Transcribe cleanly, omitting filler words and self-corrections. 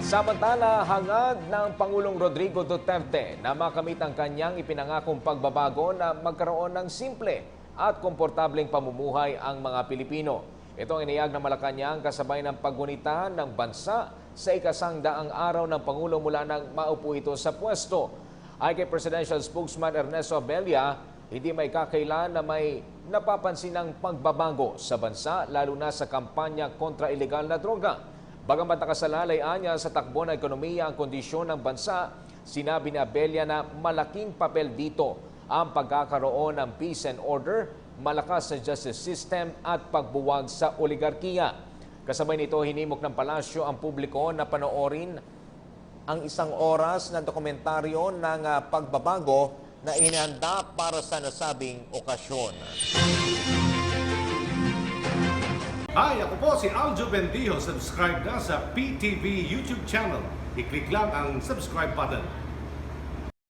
Samantala, hangad ng Pangulong Rodrigo Duterte na makamit ang kanyang ipinangakong pagbabago na magkaroon ng simple at komportableng pamumuhay ang mga Pilipino. Ito ang iniyag ng Malacanang kasabay ng paggunita ng bansa sa ikasangdaang araw ng Pangulo mula nang maupo ito sa pwesto. Ay kay Presidential Spokesman Ernesto Abella, hindi may kakailan na may napapansin ng pagbabago sa bansa lalo na sa kampanya kontra ilegal na droga. Bagamat nakasalalay niya sa takbo ng ekonomiya ang kondisyon ng bansa, sinabi ni Abella na malaking papel dito ang pagkakaroon ng peace and order, malakas na justice system at pagbuwag sa oligarkiya. Kasabay nito, hinimok ng palasyo ang publiko na panoorin ang isang oras na dokumentaryo ng pagbabago na inihanda para sa nasabing okasyon. Hi, ako po si Aljo Bendijo. Subscribe na sa PTV YouTube channel. I-click lang ang subscribe button.